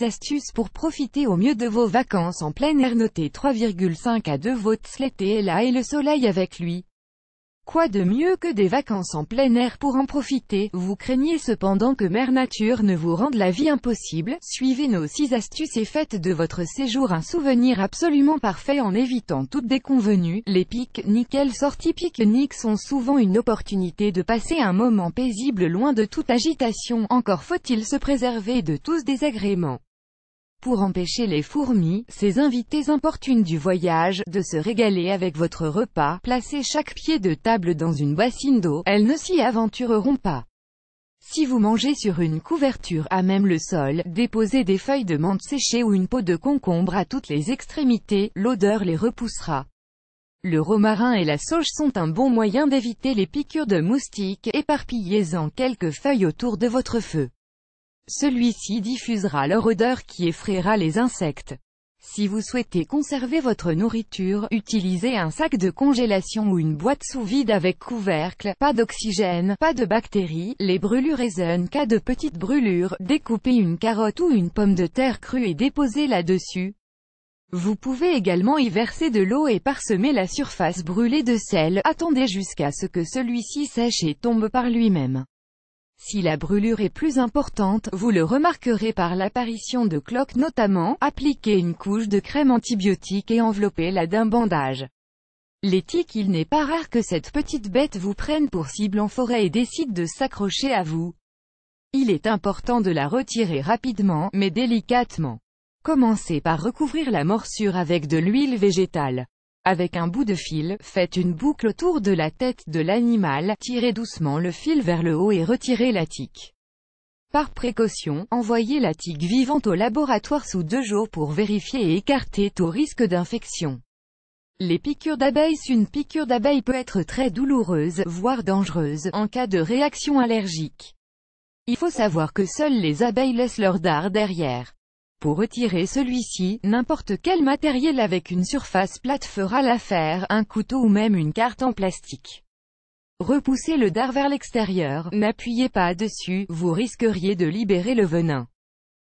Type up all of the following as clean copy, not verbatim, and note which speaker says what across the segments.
Speaker 1: astuces pour profiter au mieux de vos vacances en plein air. Notez 3,5 à 2 votes. L'été est là et le soleil avec lui. Quoi de mieux que des vacances en plein air pour en profiter? Vous craignez cependant que Mère Nature ne vous rende la vie impossible? Suivez nos 6 astuces et faites de votre séjour un souvenir absolument parfait en évitant toute déconvenue. Les pique-niques. Les sorties pique-nique sont souvent une opportunité de passer un moment paisible loin de toute agitation. Encore faut-il se préserver de tous désagréments. Pour empêcher les fourmis, ces invités importunes du voyage, de se régaler avec votre repas, placez chaque pied de table dans une bassine d'eau, elles ne s'y aventureront pas. Si vous mangez sur une couverture à même le sol, déposez des feuilles de menthe séchées ou une peau de concombre à toutes les extrémités, l'odeur les repoussera. Le romarin et la sauge sont un bon moyen d'éviter les piqûres de moustiques. Éparpillez-en quelques feuilles autour de votre feu. Celui-ci diffusera leur odeur qui effraiera les insectes. Si vous souhaitez conserver votre nourriture, utilisez un sac de congélation ou une boîte sous vide avec couvercle. Pas d'oxygène, pas de bactéries, les brûlures. Cas de petites brûlures, découpez une carotte ou une pomme de terre crue et déposez-la dessus. Vous pouvez également y verser de l'eau et parsemer la surface brûlée de sel. Attendez jusqu'à ce que celui-ci sèche et tombe par lui-même. Si la brûlure est plus importante, vous le remarquerez par l'apparition de cloques notamment. Appliquez une couche de crème antibiotique et enveloppez-la d'un bandage. Les tiques. Il n'est pas rare que cette petite bête vous prenne pour cible en forêt et décide de s'accrocher à vous. Il est important de la retirer rapidement, mais délicatement. Commencez par recouvrir la morsure avec de l'huile végétale. Avec un bout de fil, faites une boucle autour de la tête de l'animal, tirez doucement le fil vers le haut et retirez la tique. Par précaution, envoyez la tique vivante au laboratoire sous 2 jours pour vérifier et écarter tout risque d'infection. Les piqûres d'abeilles. Une piqûre d'abeille peut être très douloureuse, voire dangereuse, en cas de réaction allergique. Il faut savoir que seules les abeilles laissent leur dard derrière. Pour retirer celui-ci, n'importe quel matériel avec une surface plate fera l'affaire, un couteau ou même une carte en plastique. Repoussez le dard vers l'extérieur, n'appuyez pas dessus, vous risqueriez de libérer le venin.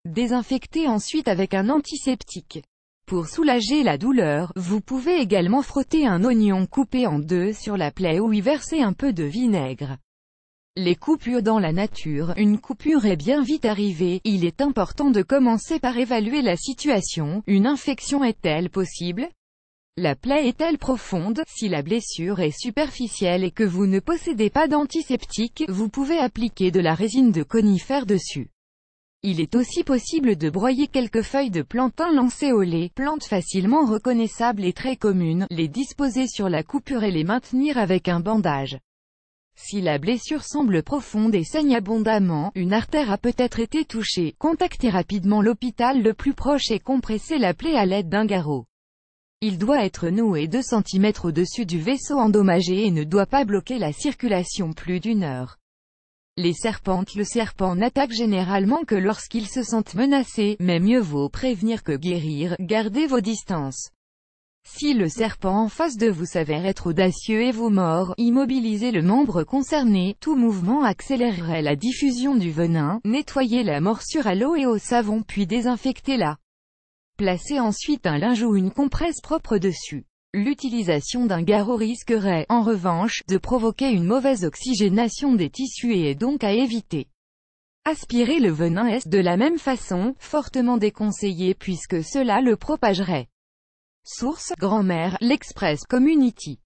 Speaker 1: Désinfectez ensuite avec un antiseptique. Pour soulager la douleur, vous pouvez également frotter un oignon coupé en 2 sur la plaie ou y verser un peu de vinaigre. Les coupures dans la nature. Une coupure est bien vite arrivée, il est important de commencer par évaluer la situation. Une infection est-elle possible? La plaie est-elle profonde? Si la blessure est superficielle et que vous ne possédez pas d'antiseptique, vous pouvez appliquer de la résine de conifère dessus. Il est aussi possible de broyer quelques feuilles de plantain lancéolées, plantes facilement reconnaissables et très communes, les disposer sur la coupure et les maintenir avec un bandage. Si la blessure semble profonde et saigne abondamment, une artère a peut-être été touchée. Contactez rapidement l'hôpital le plus proche et compressez la plaie à l'aide d'un garrot. Il doit être noué 2 cm au-dessus du vaisseau endommagé et ne doit pas bloquer la circulation plus d'1 heure. Les serpentes. Le serpent n'attaque généralement que lorsqu'ils se sentent menacés, mais mieux vaut prévenir que guérir. Gardez vos distances. Si le serpent en face de vous s'avère être audacieux et vous mord, immobilisez le membre concerné. Tout mouvement accélérerait la diffusion du venin. Nettoyez la morsure à l'eau et au savon puis désinfectez-la. Placez ensuite un linge ou une compresse propre dessus. L'utilisation d'un garrot risquerait, en revanche, de provoquer une mauvaise oxygénation des tissus et est donc à éviter. Aspirer le venin est, de la même façon, fortement déconseillé puisque cela le propagerait. Source: Grand-mère, l'Express Community.